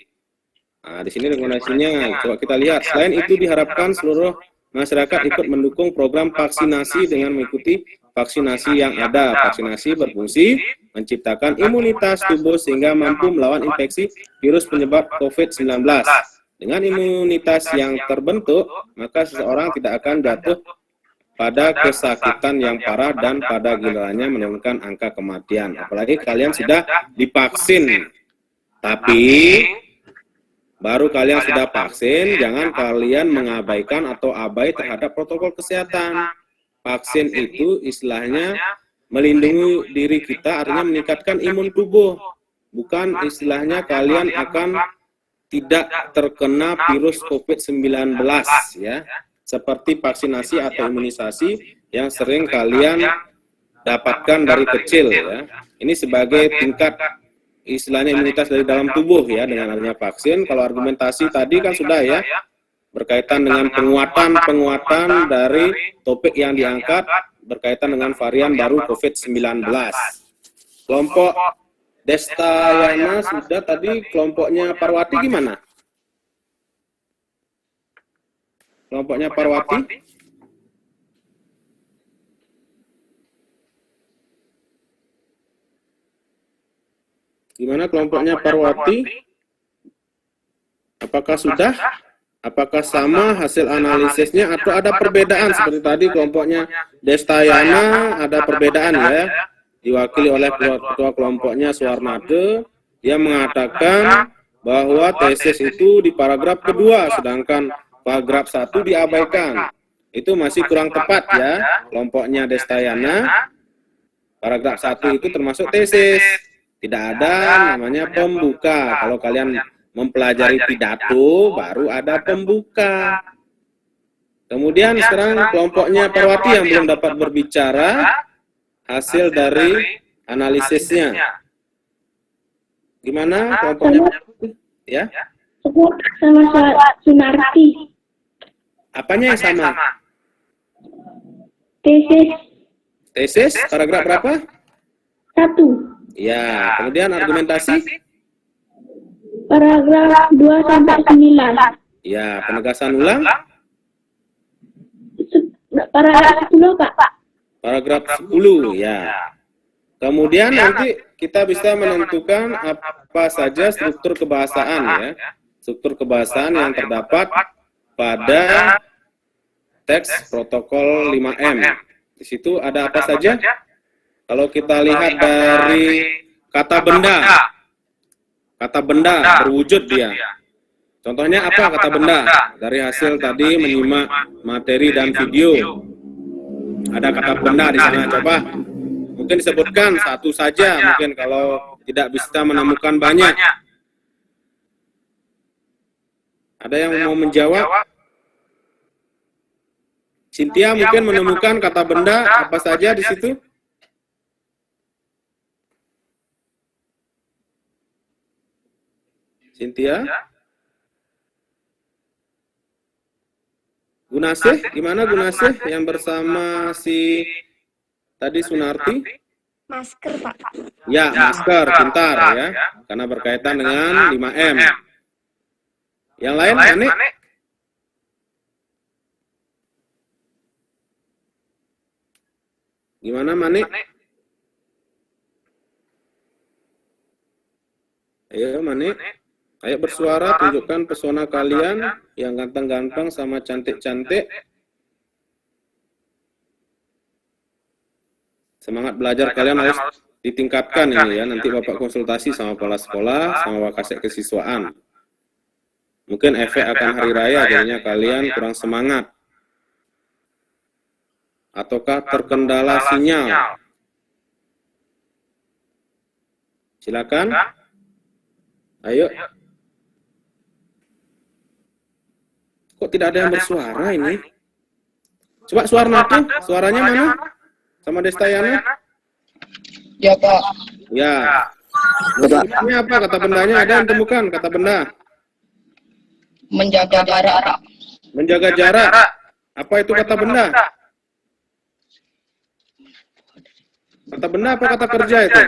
Nah, di sini rekomendasinya coba kita lihat. Selain itu diharapkan seluruh masyarakat ikut mendukung program vaksinasi dengan mengikuti vaksinasi yang ada. Vaksinasi berfungsi menciptakan imunitas tubuh sehingga mampu melawan infeksi virus penyebab COVID-19. Dengan imunitas yang terbentuk, maka seseorang tidak akan jatuh pada kesakitan yang parah dan pada gilirannya menurunkan angka kematian. Apalagi kalian sudah divaksin. Tapi baru kalian sudah vaksin, jangan kalian mengabaikan atau abai terhadap protokol kesehatan. Vaksin itu istilahnya melindungi diri kita, artinya meningkatkan imun tubuh. Bukan istilahnya kalian akan tidak terkena virus COVID-19 ya. Seperti vaksinasi atau imunisasi yang sering kalian dapatkan dari kecil ya. Ini sebagai tingkat istilahnya imunitas dari dalam tubuh ya dengan adanya vaksin. Kalau argumentasi tadi kan sudah ya berkaitan dengan penguatan dari topik yang diangkat berkaitan dengan varian baru COVID-19. Kelompok Destayana sudah tadi, kelompoknya Parwati gimana? Kelompoknya Parwati? Gimana kelompoknya Parwati? Apakah sudah? Apakah sama hasil analisisnya atau ada perbedaan? Seperti tadi kelompoknya Destayana ada perbedaan ya. Diwakili oleh ketua kelompoknya Suwarnade. Dia mengatakan bahwa tesis itu di paragraf kedua, sedangkan paragraf 1 diabaikan. Itu masih kurang tepat ya. Kelompoknya Destayana, paragraf 1 itu termasuk tesis. Tidak ada namanya pembuka. Kalau kalian mempelajari pidato, baru ada pembuka. Kemudian sekarang kelompoknya Parwati yang belum dapat berbicara, hasil dari analisisnya. Gimana kelompoknya? Ya? Sama Sunarti. Apanya yang sama? Tesis Tesis, paragraf berapa? 1. Ya, kemudian argumentasi? Paragraf 2 sampai 9. Ya, penegasan ulang? Paragraf 10, Pak. Paragraf 10, ya. Kemudian nanti kita bisa menentukan apa saja struktur kebahasaan ya. Struktur kebahasaan yang terdapat pada teks protokol 5M. Di situ ada apa saja? Kalau kita lihat dari kata benda berwujud dia. Contohnya apa kata benda? Dari hasil tadi menyimak materi dan video. Ada kata benda di sana, coba. Mungkin disebutkan satu saja, mungkin kalau tidak bisa menemukan banyak. Ada yang mau menjawab? Cynthia mungkin menemukan kata benda apa saja di situ? Cynthia? Gunasih, gimana Gunasih yang bersama si tadi Sunarti? Masker, Pak. Ya, masker, pintar ya. Karena berkaitan dengan 5M. Yang lain, Manik? Gimana, Manik? Ayo, Manik. Ayo bersuara, tunjukkan pesona kalian yang ganteng-ganteng sama cantik-cantik. Semangat belajar kalian harus ditingkatkan ini ya. Nanti Bapak konsultasi sama kepala sekolah, sama wakasek kesiswaan. Mungkin efek akan hari raya, jadinya kalian kurang semangat. Ataukah terkendala sinyal? Silakan. Ayo. Kok tidak ada yang bersuara ini? Coba Suarna tuh, suaranya mana? Sama Destayana? Ya Pak. Ya. Ini apa kata bendanya? Ada yang temukan kata benda? Menjaga jarak Pak. Menjaga jarak. Apa itu kata benda? Kata benda apa kata kerja itu?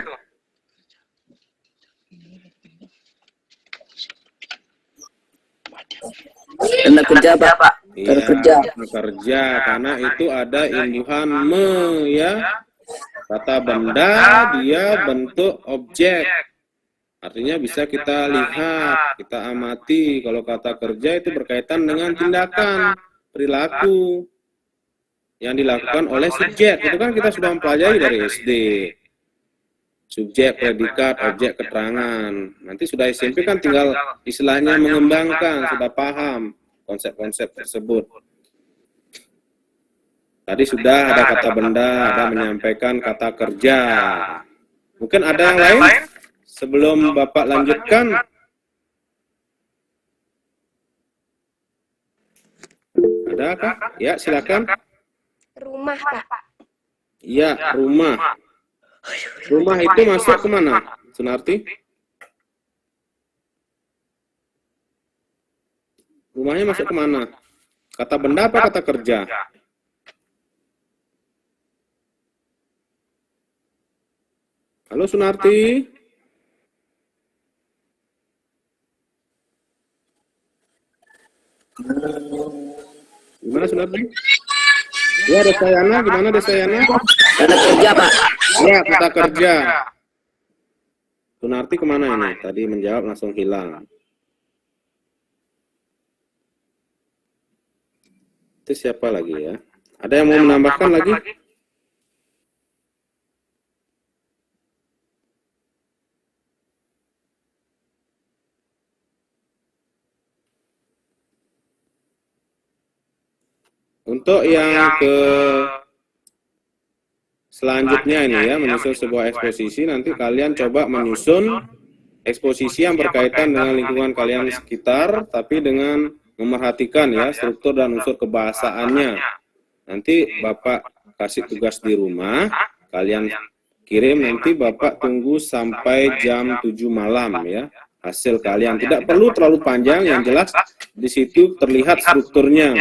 Tanda kerja Pak. Iya, Kerja. kerja karena itu ada imbuhan me ya. Kata benda dia bentuk objek. Artinya bisa kita lihat, kita amati. Kalau kata kerja itu berkaitan dengan tindakan, perilaku yang dilakukan oleh subjek. Itu kan kita sudah mempelajari dari SD. Subjek, predikat, objek, keterangan. Nanti sudah SMP kan tinggal istilahnya mengembangkan, sudah paham konsep-konsep tersebut. Tadi sudah ada kata benda, ada menyampaikan kata kerja. Mungkin ada yang lain? Sebelum Bapak lanjutkan. Adakah? Ya, silakan. Rumah, Pak. Iya, rumah. Rumah itu masuk kemana, Sunarti? Rumahnya masuk kemana? Kata benda apa kata kerja? Halo Sunarti? Gimana Sunarti? Ya, Desayana, gimana Desayana? Tanda kerja Pak. Ya, kata kerja. Sunarti kemana ini? Tadi menjawab langsung hilang. Itu siapa lagi ya? Ada yang mau menambahkan lagi? Untuk yang ke selanjutnya ini ya, menyusun sebuah eksposisi, nanti kalian coba menyusun eksposisi yang berkaitan dengan lingkungan kalian sekitar, tapi dengan memerhatikan ya struktur dan unsur kebahasaannya. Nanti Bapak kasih tugas di rumah, kalian kirim, nanti Bapak tunggu sampai jam 7 malam ya hasil kalian. Tidak perlu terlalu panjang, yang jelas di situ terlihat strukturnya.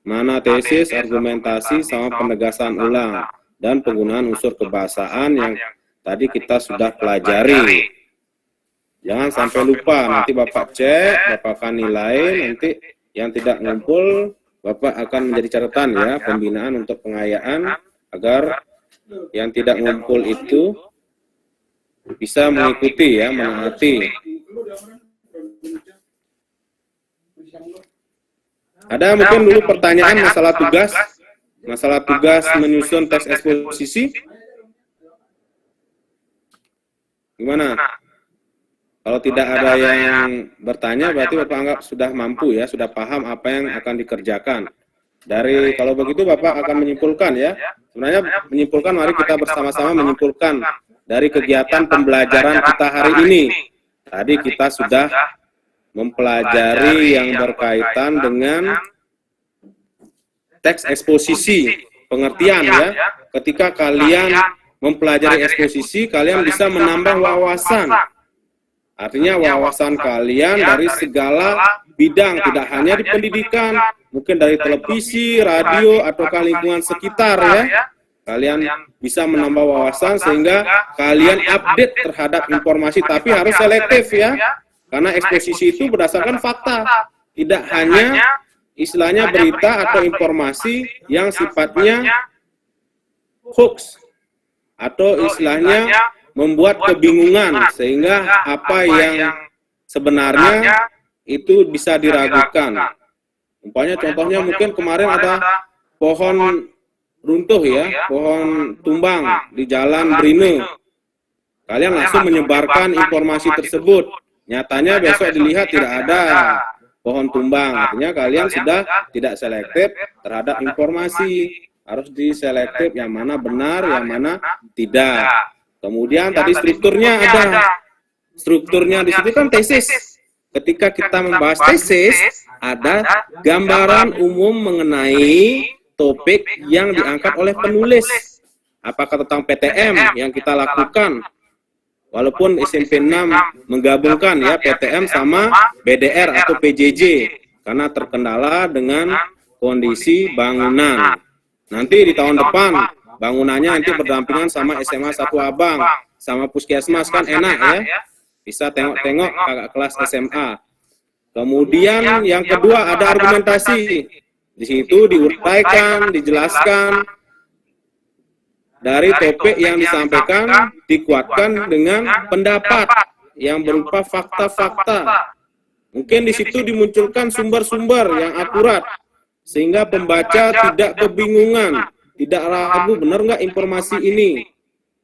Mana tesis, argumentasi, sama penegasan ulang, dan penggunaan unsur kebahasaan yang tadi kita sudah pelajari. Jangan sampai lupa, nanti Bapak cek, Bapak akan nilai, nanti yang tidak ngumpul, Bapak akan menjadi catatan ya, pembinaan untuk pengayaan, agar yang tidak ngumpul itu bisa mengikuti ya, menaati. Ada mungkin dulu pertanyaan masalah tugas menyusun teks eksposisi? Gimana? Kalau tidak ada yang bertanya, berarti Bapak anggap sudah mampu ya, sudah paham apa yang akan dikerjakan. Dari kalau begitu Bapak akan menyimpulkan ya. Sebenarnya menyimpulkan, mari kita bersama-sama menyimpulkan dari kegiatan pembelajaran kita hari ini. Tadi kita sudah mempelajari yang berkaitan dengan teks eksposisi, pengertian ya. Ketika kalian mempelajari eksposisi, kalian bisa menambah wawasan. Artinya wawasan kalian dari segala bidang, tidak hanya di pendidikan, mungkin dari televisi, radio, ataukah lingkungan sekitar ya. Kalian bisa menambah wawasan sehingga kalian update terhadap informasi, tapi harus selektif ya. Karena eksposisi itu berdasarkan fakta, tidak hanya istilahnya berita atau informasi yang sifatnya hoax atau istilahnya membuat kebingungan sehingga apa yang sebenarnya itu bisa diragukan. Umpamanya contohnya mungkin kemarin ada pohon runtuh ya, pohon tumbang di Jalan Brine. Kalian langsung menyebarkan informasi tersebut. Nyatanya besok dilihat tidak ada pohon tumbang. Artinya kalian sudah tidak selektif terhadap informasi. Harus diselektif yang mana benar, yang mana tidak. Kemudian tadi strukturnya ada. strukturnya di situ kan tesis. Ketika kita membahas tesis, ada gambaran umum mengenai topik yang diangkat oleh penulis. Apakah tentang PTM yang kita lakukan? Walaupun SMP 6 menggabungkan ya PTM sama BDR atau PJJ karena terkendala dengan kondisi bangunan. Nanti di tahun depan bangunannya nanti berdampingan sama SMA 1 Abang, sama Puskesmas kan enak ya. Bisa tengok-tengok kakak kelas SMA. Kemudian yang kedua ada argumentasi. Di situ diuraikan, dijelaskan dari topik yang disampaikan, dikuatkan dengan pendapat yang berupa fakta-fakta. Mungkin di situ dimunculkan sumber-sumber yang akurat, sehingga pembaca tidak kebingungan, tidak ragu benar nggak informasi ini.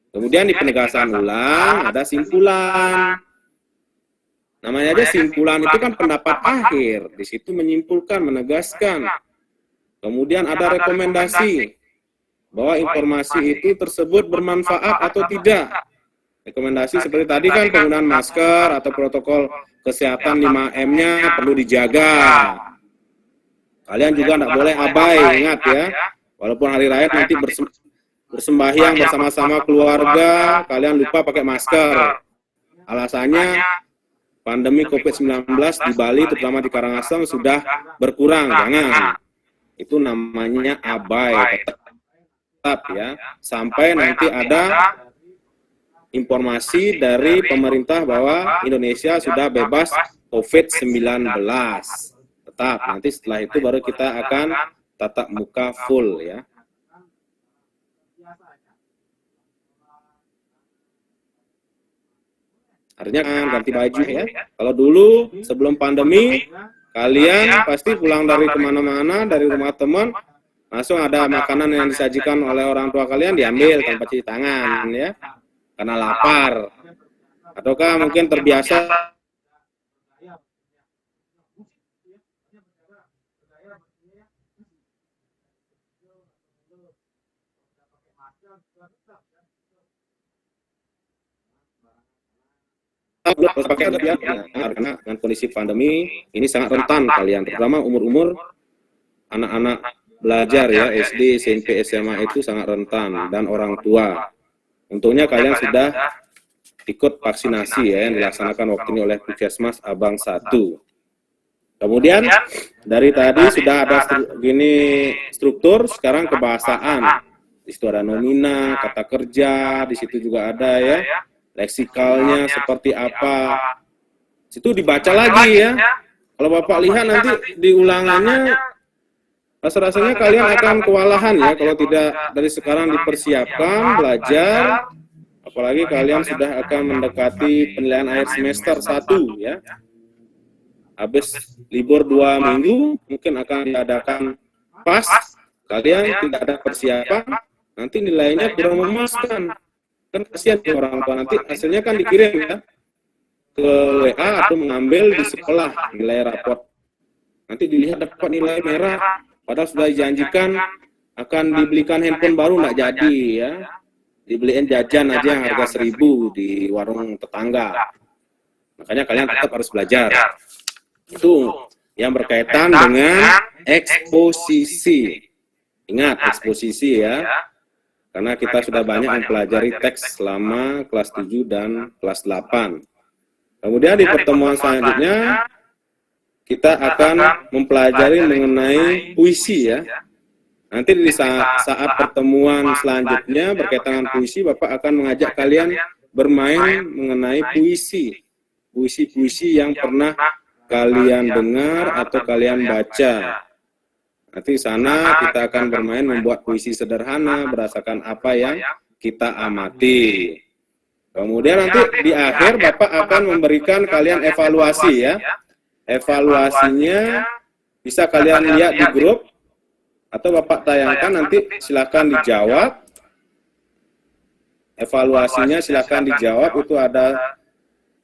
Kemudian di penegasan ulang ada simpulan. Namanya aja simpulan itu kan pendapat akhir. Di situ menyimpulkan, menegaskan. Kemudian ada rekomendasi bahwa informasi itu tersebut bermanfaat atau tidak. Rekomendasi seperti tadi kan penggunaan masker atau protokol kesehatan 5M-nya perlu dijaga. Kalian juga tidak boleh abai, ingat ya. Walaupun hari raya nanti bersembahyang bersama-sama keluarga, kalian lupa pakai masker. Alasannya pandemi COVID-19 di Bali, terutama di Karangasem, sudah berkurang. Jangan. Itu namanya abai. Tetap ya, sampai nanti ada informasi dari pemerintah bahwa Indonesia sudah bebas COVID-19. Tetap, nanti setelah itu baru kita akan tatap muka full ya. Artinya kan ganti baju ya. Kalau dulu sebelum pandemi, kalian pasti pulang dari kemana-mana, dari rumah teman, langsung ada makanan yang disajikan oleh orang tua kalian, diambil tanpa cuci tangan ya, karena lapar. Ataukah mungkin terbiasa karena dengan kondisi pandemi ini sangat rentan kalian, terutama umur-umur anak-anak belajar ya, SD, SMP, SMA itu sangat rentan, dan orang tua. Untungnya kalian sudah ikut vaksinasi ya, yang dilaksanakan waktu ini oleh Puskesmas Abang 1. Kemudian dari tadi sudah ada struktur, sekarang kebahasaan. Di situ ada nomina, kata kerja, di situ juga ada ya, leksikalnya seperti apa. Situ dibaca lagi ya. Kalau Bapak lihat nanti di ulangannya, rasa-rasanya kalian akan kewalahan ya kalau tidak dari sekarang dipersiapkan, belajar. Apalagi kalian sudah akan mendekati penilaian akhir semester 1 ya. Habis libur 2 minggu, mungkin akan diadakan PAS. Kalian tidak ada persiapan, nanti nilainya kurang memuaskan. Kan kasihan orang tua, nanti hasilnya kan dikirim ya ke WA atau mengambil di sekolah nilai raport. Nanti dilihat dapat nilai merah, padahal sudah dijanjikan akan dibelikan handphone baru, nggak jadi ya. Dibeliin jajan aja yang harga 1.000 di warung tetangga. Makanya kalian tetap harus belajar. Itu yang berkaitan dengan eksposisi. Ingat eksposisi ya. Karena kita sudah banyak mempelajari teks selama kelas 7 dan kelas 8. Kemudian di pertemuan selanjutnya, kita akan mempelajari mengenai puisi ya. Nanti di saat pertemuan selanjutnya berkaitan dengan puisi, Bapak akan mengajak kalian bermain mengenai puisi. Puisi-puisi yang pernah kalian dengar atau kalian baca. Nanti di sana kita akan bermain membuat puisi sederhana berdasarkan apa yang kita amati. Kemudian nanti di akhir Bapak akan memberikan kalian evaluasi ya. Evaluasinya bisa kalian lihat di grup atau Bapak tayangkan, nanti silakan dijawab. Evaluasinya silakan dijawab, itu ada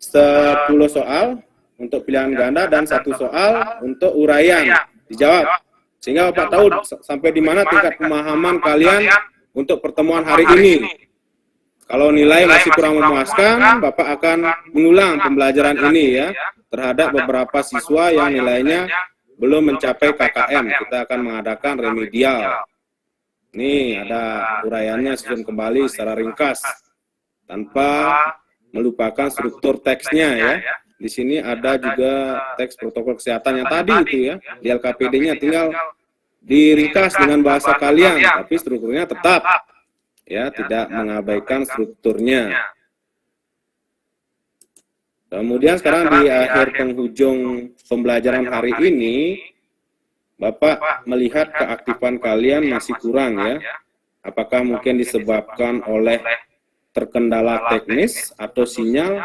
10 soal untuk pilihan ganda dan 1 soal untuk uraian. Dijawab. Sehingga Bapak tahu sampai di mana tingkat pemahaman kalian untuk pertemuan hari ini. Kalau nilai masih kurang memuaskan, Bapak akan mengulang pembelajaran ini ya terhadap beberapa siswa yang nilainya belum mencapai KKM. Kita akan mengadakan remedial. Nih ada uraiannya, susun kembali secara ringkas tanpa melupakan struktur teksnya ya. Di sini ada juga teks protokol kesehatan yang tadi itu ya. Di LKPD-nya tinggal diringkas dengan bahasa kalian, tapi strukturnya tetap ya, tidak mengabaikan strukturnya. Kemudian sekarang di akhir penghujung pembelajaran hari ini, Bapak melihat keaktifan kalian masih kurang ya. Apakah mungkin disebabkan oleh terkendala teknis atau sinyal?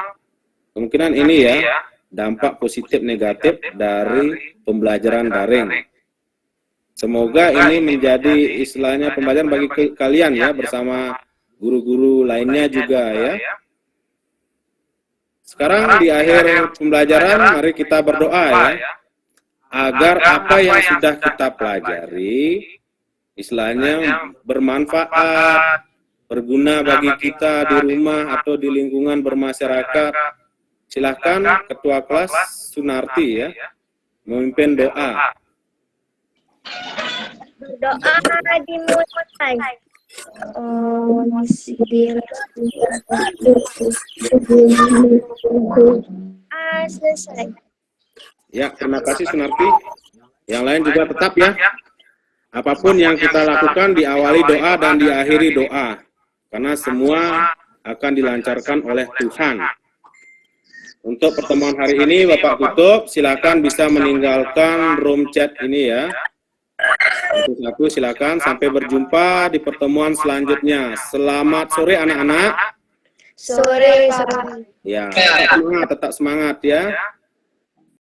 Kemungkinan ini ya, dampak positif negatif dari pembelajaran daring. Semoga ini menjadi istilahnya pembelajaran bagi kalian ya, bersama guru-guru lainnya juga ya. Sekarang di akhir pembelajaran, mari kita berdoa ya, agar apa yang sudah kita pelajari, istilahnya bermanfaat, berguna bagi kita di rumah atau di lingkungan bermasyarakat. Silakan Ketua Kelas Sunarti ya, memimpin doa. Berdoa dimulai. Selesai. Ya, terima kasih Sunarti. Yang lain juga tetap ya. Apapun yang kita lakukan diawali doa dan diakhiri doa. Karena semua akan dilancarkan oleh Tuhan. Untuk pertemuan hari ini Bapak tutup, silakan bisa meninggalkan room chat ini ya. Satu-satu silakan, sampai berjumpa di pertemuan selanjutnya. Selamat sore anak-anak. Sore. Ya, tetap semangat ya.